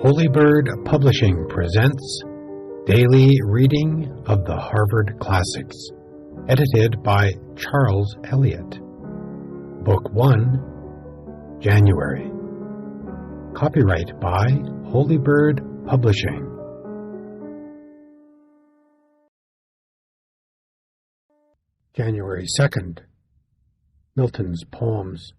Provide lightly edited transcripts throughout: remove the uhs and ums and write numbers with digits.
Holy Bird Publishing presents Daily Reading of the Harvard Classics, edited by Charles Eliot. Book 1, January. Copyright by Holy Bird Publishing. January 2nd. Milton's Poems.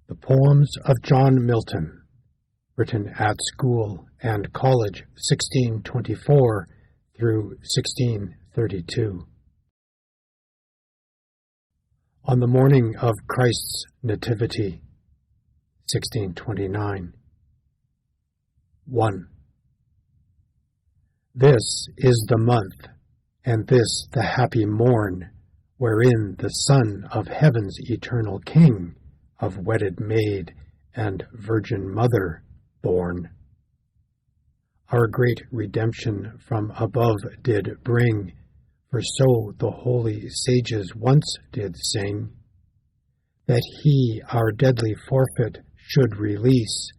The Poems of John Milton, written at school and college 1624 through 1632. On the morning of Christ's Nativity, 1629. 1. This is the month, and this the happy morn, wherein the Son of Heaven's eternal King, of wedded maid and virgin mother born, our great redemption from above did bring, for so the holy sages once did sing, that he our deadly forfeit should release,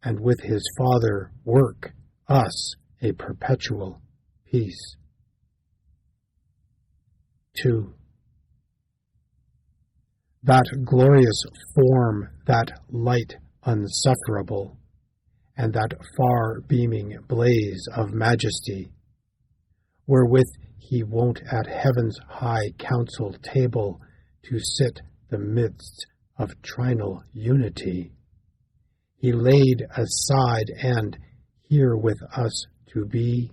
and with his Father work us a perpetual peace. 2. That glorious form, that light unsufferable, and that far-beaming blaze of majesty, wherewith he wont at heaven's high council table to sit the midst of trinal unity, he laid aside, and, here with us to be,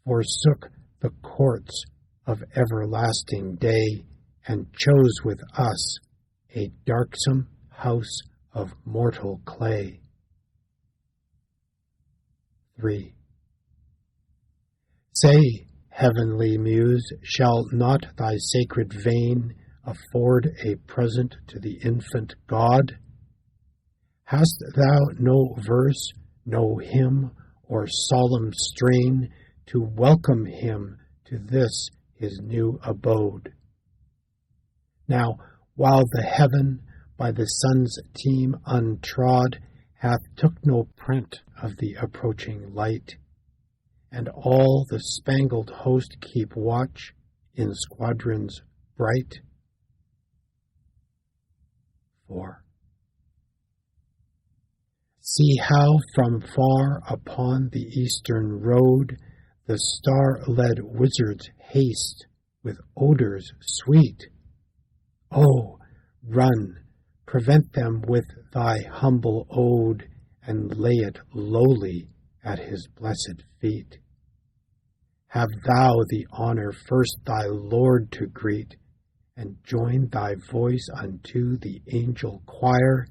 forsook the courts of everlasting day, and chose with us a darksome house of mortal clay. 3. Say, heavenly Muse, shall not thy sacred vein afford a present to the infant God? Hast thou no verse, no hymn, or solemn strain to welcome him to this his new abode? Now, while the heaven, by the sun's team untrod, hath took no print of the approaching light, and all the spangled host keep watch in squadrons bright. 4. See how from far upon the eastern road the star-led wizards haste with odors sweet. Oh, run, prevent them with thy humble ode, and lay it lowly at his blessed feet. Have thou the honor first thy Lord to greet, and join thy voice unto the angel choir,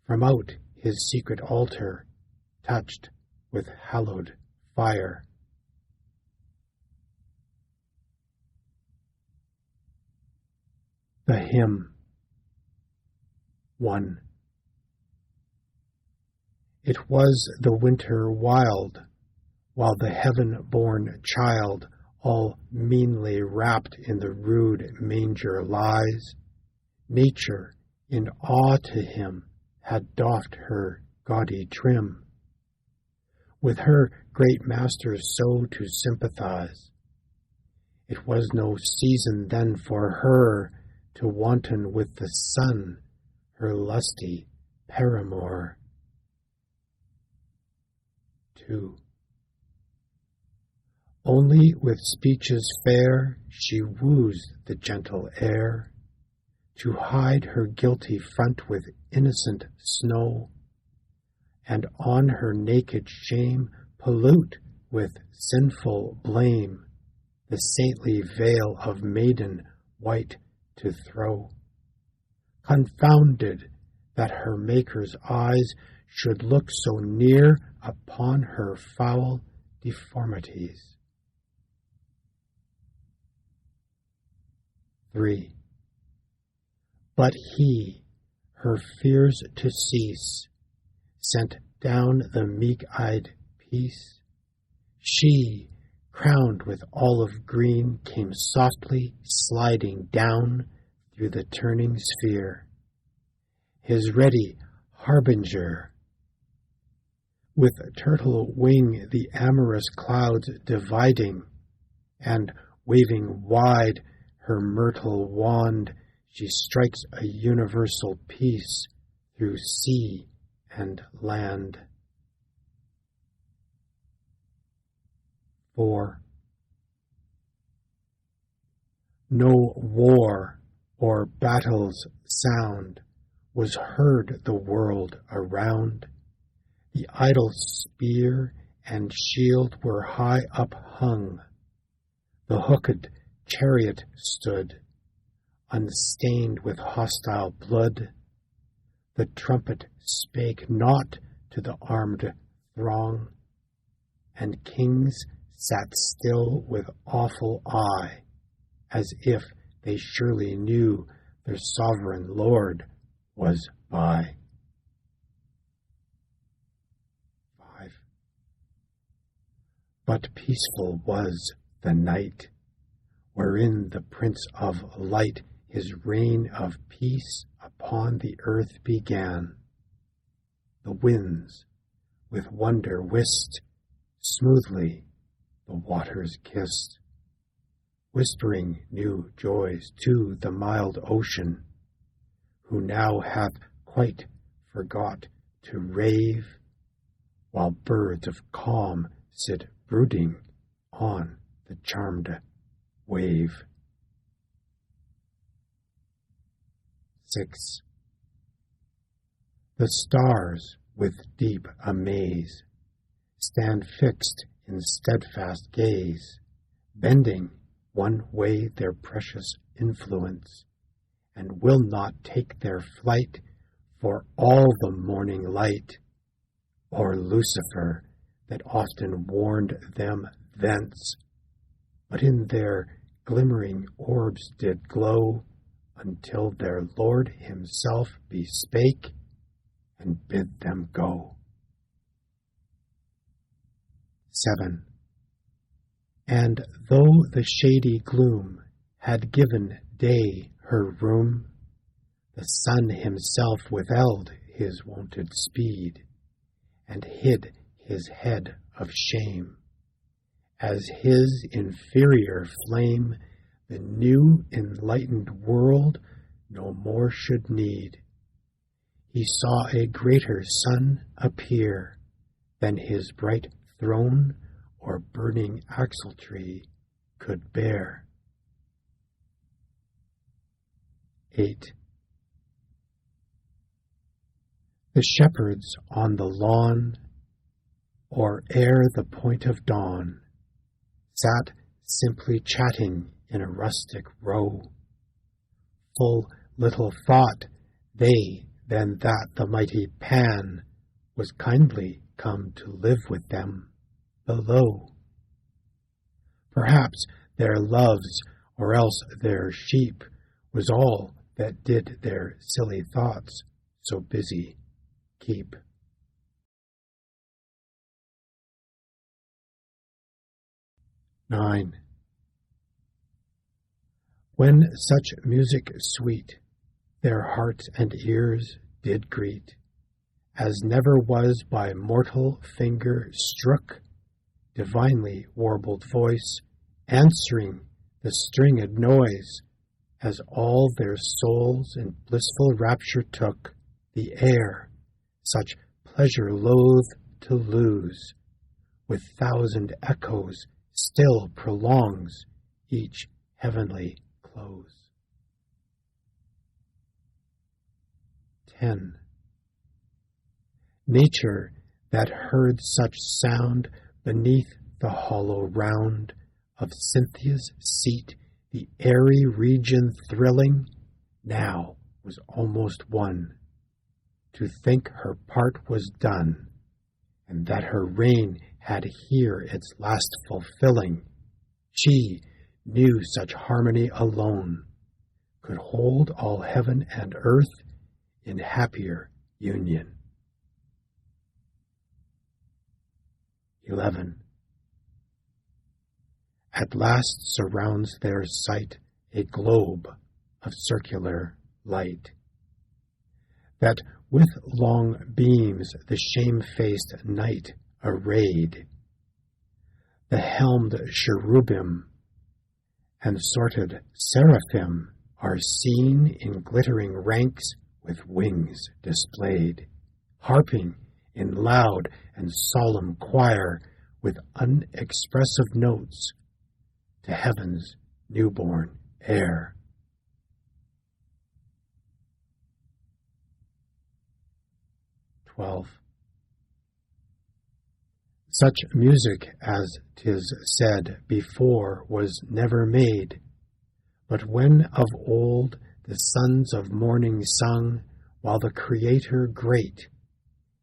from out his secret altar, touched with hallowed fire. The Hymn. 1. It was the winter wild, while the heaven-born child, all meanly wrapped in the rude manger lies. Nature, in awe to him, had doffed her gaudy trim, with her great masters so to sympathize. It was no season then for her to wanton with the sun, her lusty paramour. 2. Only with speeches fair she woos the gentle air, to hide her guilty front with innocent snow, and on her naked shame pollute with sinful blame the saintly veil of maiden white to throw, confounded that her Maker's eyes should look so near upon her foul deformities. 3. But he, her fears to cease, sent down the meek-eyed peace. She, crowned with olive green, came softly sliding down through the turning sphere, his ready harbinger. With turtle wing the amorous clouds dividing, and waving wide her myrtle wand, she strikes a universal peace through sea and land. 4. No war or battle's sound was heard the world around. The idle spear and shield were high uphung. The hooked chariot stood, unstained with hostile blood. The trumpet spake not to the armed throng, and kings sat still with awful eye, as if they surely knew their sovereign Lord was by. 5. But peaceful was the night, wherein the Prince of Light his reign of peace upon the earth began. The winds with wonder whist, smoothly the waters kissed, whispering new joys to the mild ocean, who now hath quite forgot to rave, while birds of calm sit brooding on the charmed wave. 6. The stars with deep amaze stand fixed in steadfast gaze, bending one way their precious influence, and will not take their flight for all the morning light, or Lucifer that often warned them thence, but in their glimmering orbs did glow, until their Lord himself bespake and bid them go. 7. And though the shady gloom had given day her room, the sun himself withheld his wonted speed, and hid his head of shame, as his inferior flame the new enlightened world no more should need. He saw a greater sun appear than his bright throne or burning axletree could bear. 8. The shepherds on the lawn, or ere the point of dawn, sat simply chatting in a rustic row. Full little thought they then that the mighty Pan was kindly come to live with them below. Perhaps their loves, or else their sheep, was all that did their silly thoughts so busy keep. 9. When such music sweet their hearts and ears did greet, as never was by mortal finger strook, divinely warbled voice, answering the stringed noise, as all their souls in blissful rapture took, the air, such pleasure loath to lose, with thousand echoes still prolongs each heavenly close. 10. Nature that heard such sound beneath the hollow round of Cynthia's seat, the airy region thrilling, now was almost won, to think her part was done, and that her reign had here its last fulfilling. She knew such harmony alone could hold all heaven and earth in happier union. 11. At last surrounds their sight a globe of circular light. that with long beams the shamefaced night arrayed, the helmed cherubim and sorted seraphim are seen in glittering ranks with wings displayed, harping in loud and solemn choir with unexpressive notes to heaven's newborn heir. Such music as 'tis said before was never made, but when of old the sons of morning sung, while the Creator great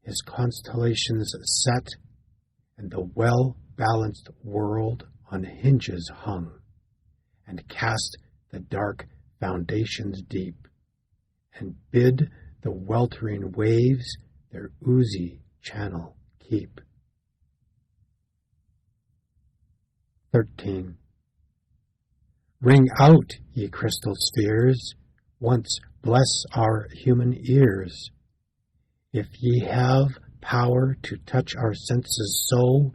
his constellations set, and the well-balanced world on hinges hung, and cast the dark foundations deep, and bid the weltering waves their oozy channel keep. 13. Ring out, ye crystal spheres, once bless our human ears. If ye have power to touch our senses so,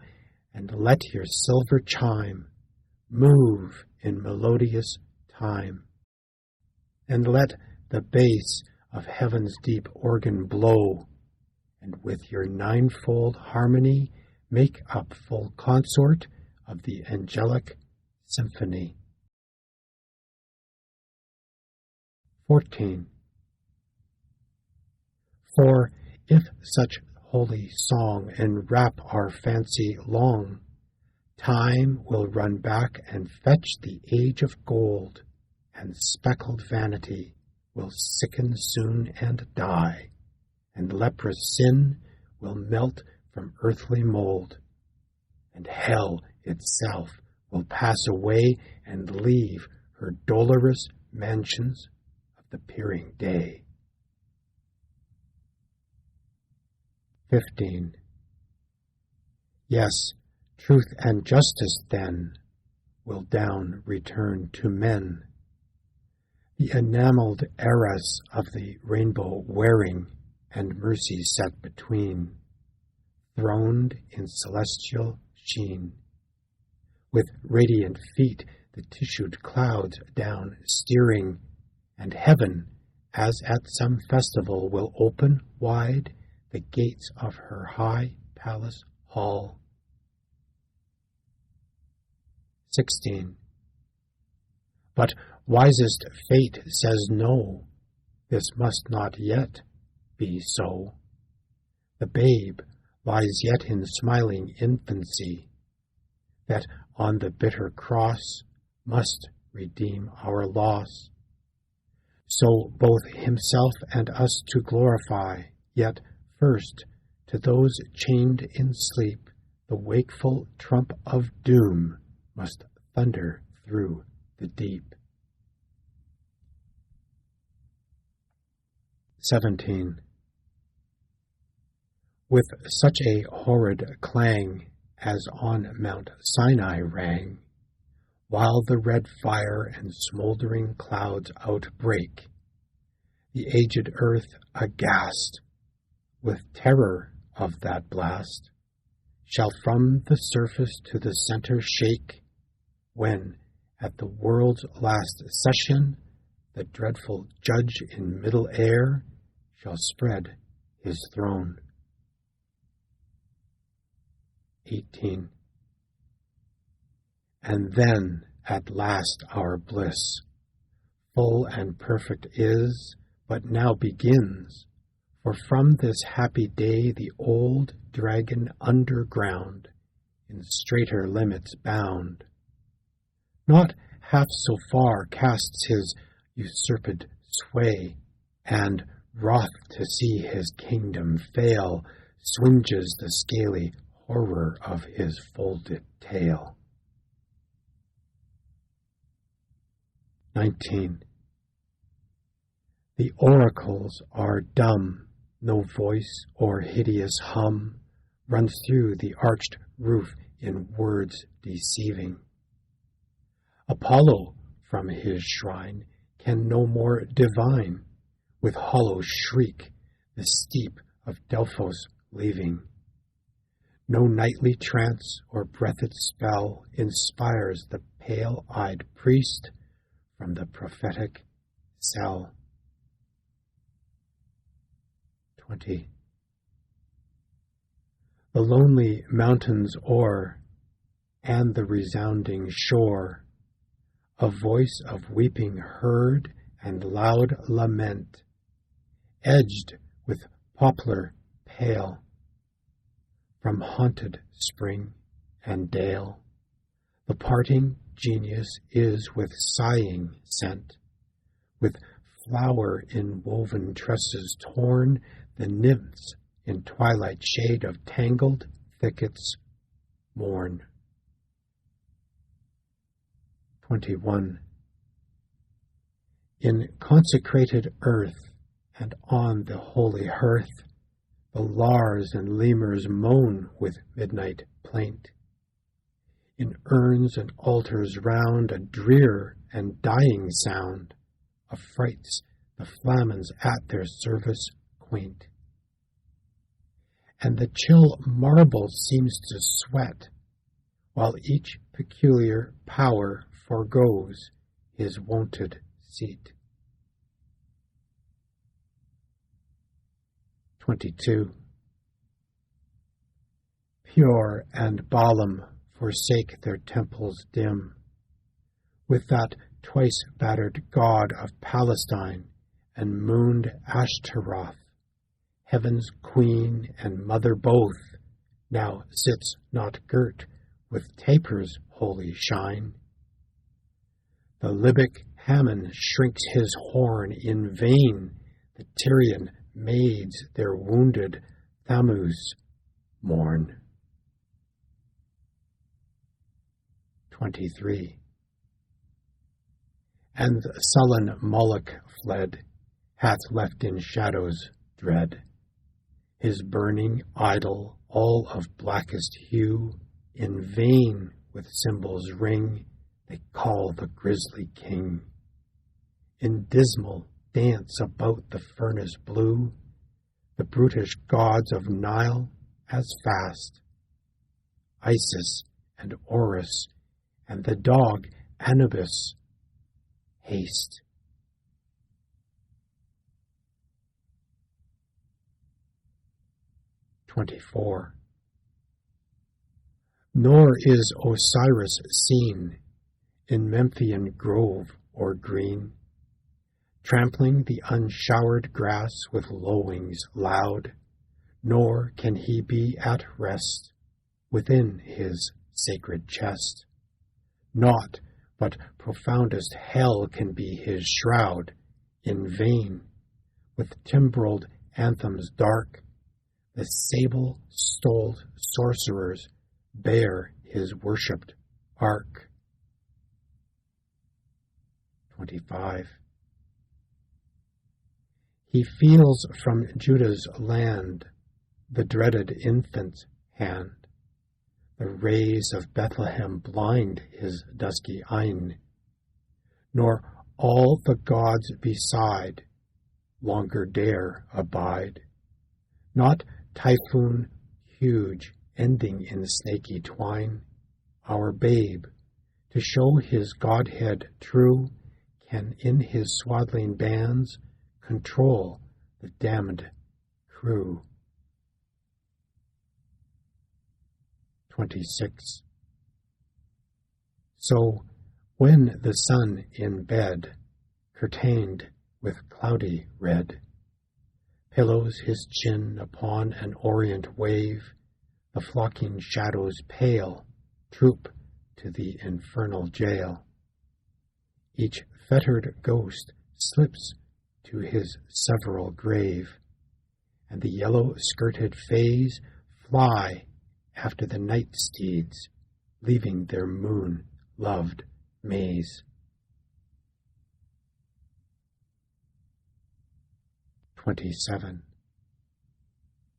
and let your silver chime move in melodious time, and let the bass of heaven's deep organ blow, and with your ninefold harmony make up full consort of the angelic symphony. 14. For if such holy song enwrap our fancy long, time will run back and fetch the age of gold, and speckled vanity will sicken soon and die, and leprous sin will melt from earthly mold, and hell itself will pass away and leave her dolorous mansions of the peering day. 15. Yes, truth and justice then will down return to men, the enameled arras of the rainbow wearing, and mercy set between, throned in celestial sheen, with radiant feet the tissued clouds down steering, and heaven, as at some festival, will open wide the gates of her high palace hall. 16. But wisest fate says no, this must not yet be so. The babe lies yet in smiling infancy, that on the bitter cross must redeem our loss. So both himself and us to glorify, yet first to those chained in sleep, the wakeful trump of doom must thunder through the deep. 17. With such a horrid clang as on Mount Sinai rang, while the red fire and smoldering clouds outbreak, the aged earth aghast with terror of that blast shall from the surface to the center shake, when at the world's last session the dreadful judge in middle air shall spread his throne. 18. And then at last our bliss, full and perfect is, but now begins, for from this happy day the old dragon underground, in straighter limits bound, not half so far casts his usurped sway, and, wroth to see his kingdom fail, swinges the scaly horror of his folded tail. 19. The oracles are dumb, no voice or hideous hum runs through the arched roof in words deceiving. Apollo from his shrine can no more divine, with hollow shriek the steep of Delphos leaving. No nightly trance or breathed spell inspires the pale-eyed priest from the prophetic cell. 20. The lonely mountains o'er, and the resounding shore, a voice of weeping heard and loud lament, edged with poplar pale, from haunted spring and dale, the parting genius is with sighing sent, with flower in woven tresses torn, the nymphs in twilight shade of tangled thickets mourn. 21. In consecrated earth and on the holy hearth, the lars and lemurs moan with midnight plaint. In urns and altars round, a drear and dying sound affrights the flamens at their service quaint. And the chill marble seems to sweat, while each peculiar power forgoes his wonted seat. 22. Pure and Balaam forsake their temples dim, with that twice-battered god of Palestine and mooned Ashtaroth, heaven's queen and mother both, now sits not girt with tapers' holy shine. The Libyc Hammon shrinks his horn in vain, the Tyrian maids their wounded Thammuz mourn. 23. And the sullen Moloch fled, hath left in shadows dread. His burning idol, all of blackest hue, in vain with cymbals ring, they call the grisly king. In dismal dance about the furnace blue, the brutish gods of Nile as fast, Isis and Orus and the dog Anubis haste. 24. Nor is Osiris seen in Memphian grove or green, trampling the unshowered grass with lowings loud, nor can he be at rest within his sacred chest. Naught but profoundest hell can be his shroud. In vain, with timbreled anthems dark, the sable-stoled sorcerers bear his worshipped ark. 25. He feels from Judah's land the dreaded infant's hand. The rays of Bethlehem blind his dusky eyne, nor all the gods beside longer dare abide. Not Typhoon huge, ending in snaky twine, our babe, to show his godhead true, can in his swaddling bands control the damned crew. 26. So, when the sun in bed, curtained with cloudy red, pillows his chin upon an orient wave, the flocking shadows pale troop to the infernal jail. Each fettered ghost slips to his several grave, and the yellow-skirted fays fly after the night steeds, leaving their moon-loved maze. 27.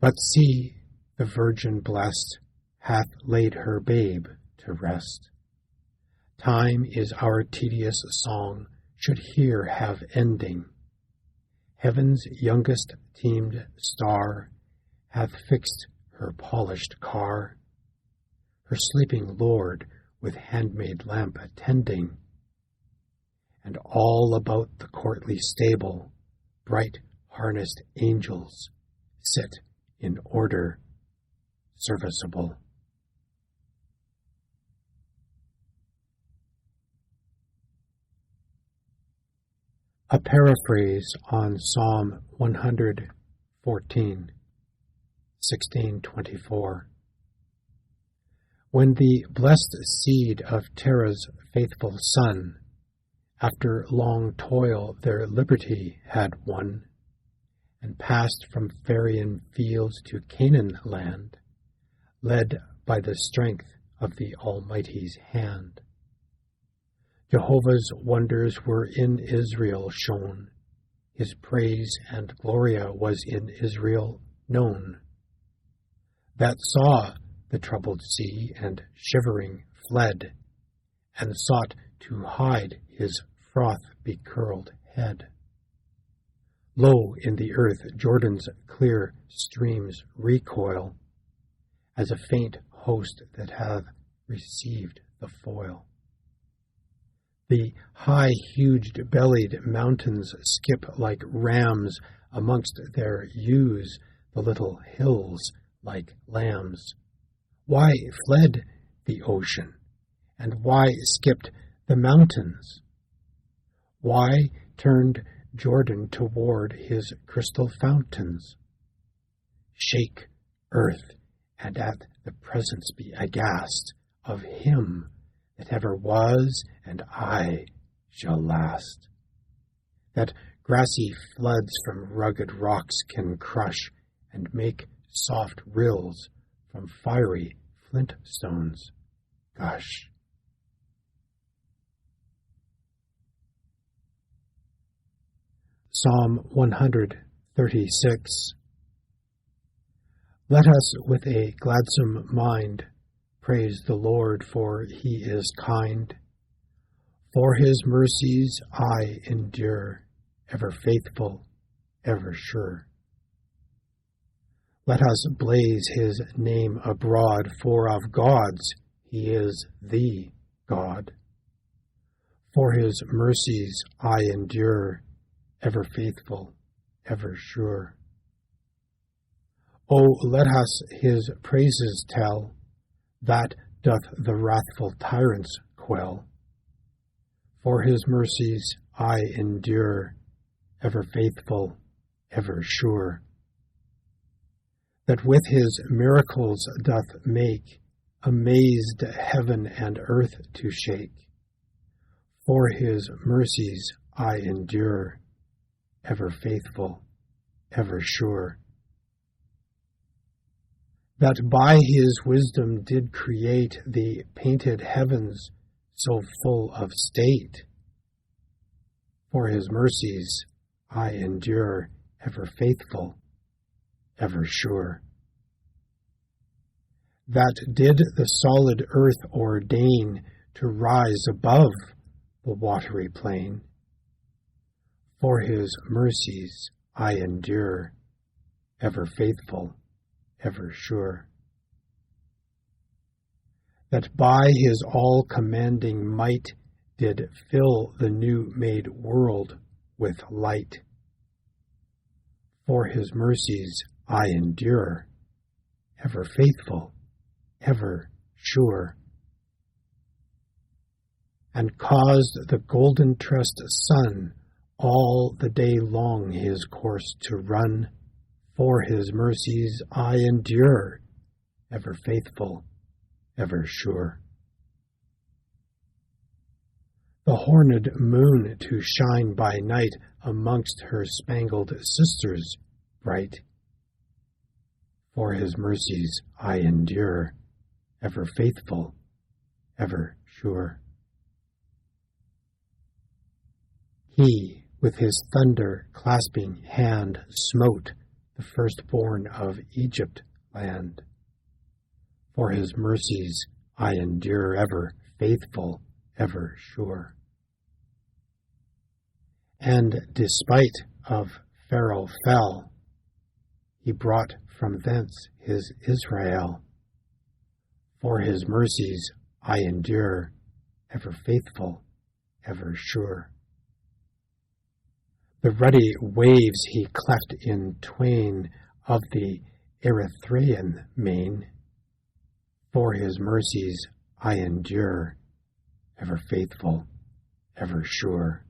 But see, the Virgin blessed hath laid her babe to rest. Time is our tedious song, should here have ending. heaven's youngest teamed star hath fixed her polished car, her sleeping lord with handmaid lamp attending, and all about the courtly stable bright harnessed angels sit in order serviceable. A paraphrase on Psalm 114, 1624. When the blessed seed of Terah's faithful son, after long toil their liberty had won, and passed from Pharian fields to Canaan land, led by the strength of the Almighty's hand. Jehovah's wonders were in Israel shown, his praise and gloria was in Israel known. That saw the troubled sea and shivering fled, and sought to hide his froth-becurled head. Lo, in the earth Jordan's clear streams recoil, as a faint host that hath received the foil. The high-huged-bellied mountains skip like rams amongst their ewes, the little hills like lambs. Why fled the ocean, and why skipped the mountains? Why turned Jordan toward his crystal fountains? Shake, earth, and at the presence be aghast of him that ever was and aye shall last, that grassy floods from rugged rocks can crush and make soft rills from fiery flintstones gush. Psalm 136. Let us with a gladsome mind praise the Lord, for he is kind. For his mercies I endure, ever faithful, ever sure. Let us blaze his name abroad, for of gods he is the God. For his mercies I endure, ever faithful, ever sure. O let us his praises tell, that doth the wrathful tyrants quell. For his mercies I endure, ever faithful, ever sure. That with his miracles doth make amazed heaven and earth to shake. For his mercies I endure, ever faithful, ever sure. That by his wisdom did create the painted heavens so full of state. For his mercies I endure, ever faithful, ever sure. That did the solid earth ordain to rise above the watery plain. For his mercies I endure, ever faithful, ever sure. That by his all-commanding might did fill the new-made world with light. For his mercies I endure, ever faithful, ever sure. And caused the golden-tressed sun all the day long his course to run. For his mercies I endure, ever faithful, ever sure. The horned moon to shine by night amongst her spangled sisters bright. For his mercies I endure, ever faithful, ever sure. He, with his thunder-clasping hand, smote the firstborn of Egypt land. For his mercies I endure, ever faithful, ever sure. And despite of Pharaoh fell, he brought from thence his Israel. For his mercies I endure, ever faithful, ever sure. The ruddy waves he cleft in twain of the Erythraean main. For his mercies I endure, ever faithful, ever sure.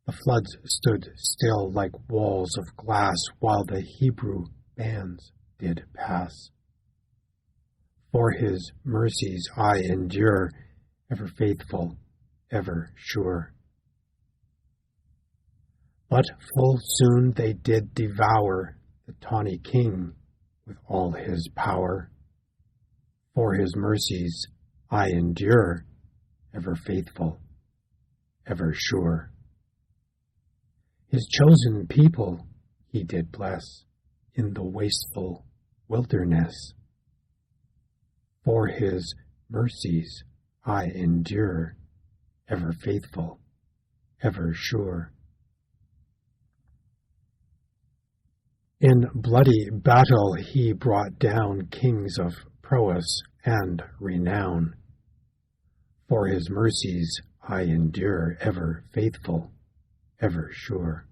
The floods stood still like walls of glass while the Hebrew bands did pass. For his mercies I endure, ever faithful, ever sure. But full soon they did devour the tawny king with all his power. For his mercies I endure, ever faithful, ever sure. His chosen people he did bless in the wasteful wilderness. For his mercies I endure, ever faithful, ever sure. In bloody battle he brought down kings of prowess and renown. For his mercies I endure, ever faithful, ever sure.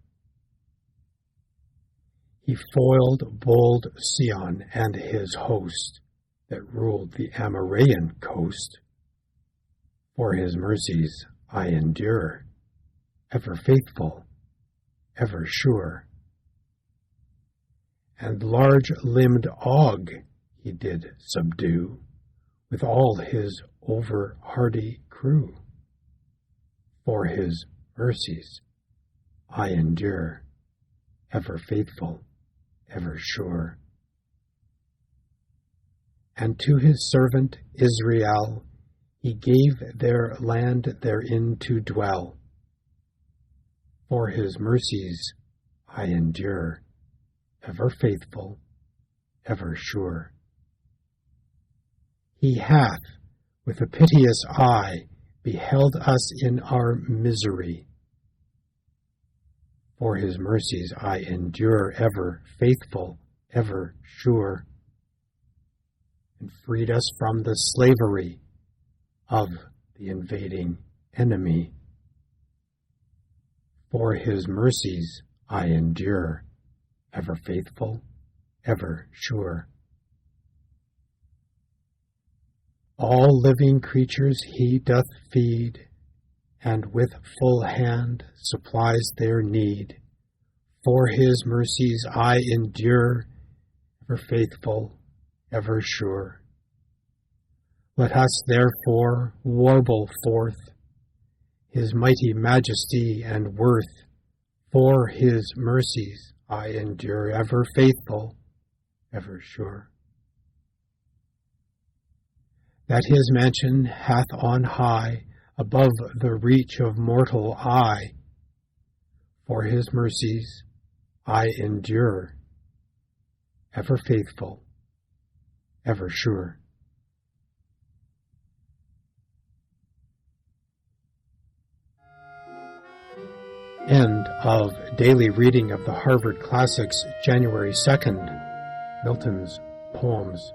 He foiled bold Sihon and his host that ruled the Amorrhaean coast. For his mercies I endure, ever faithful, ever sure. And large-limbed Og he did subdue, with all his over-hardy crew. For his mercies I endure, ever faithful, ever sure. And to his servant Israel he gave their land therein to dwell. For his mercies I endure, ever faithful, ever sure. He hath, with a piteous eye, beheld us in our misery. For his mercies I endure, ever faithful, ever sure, and freed us from the slavery of the invading enemy. For his mercies I endure, ever faithful, ever sure. All living creatures he doth feed, and with full hand supplies their need. For his mercies I endure, ever faithful, ever sure. Let us therefore warble forth his mighty majesty and worth. For his mercies I endure, ever faithful, ever sure. That his mansion hath on high, above the reach of mortal eye. For his mercies I endure, ever faithful, ever sure. End of daily reading of the Harvard Classics, January 2nd, Milton's Poems.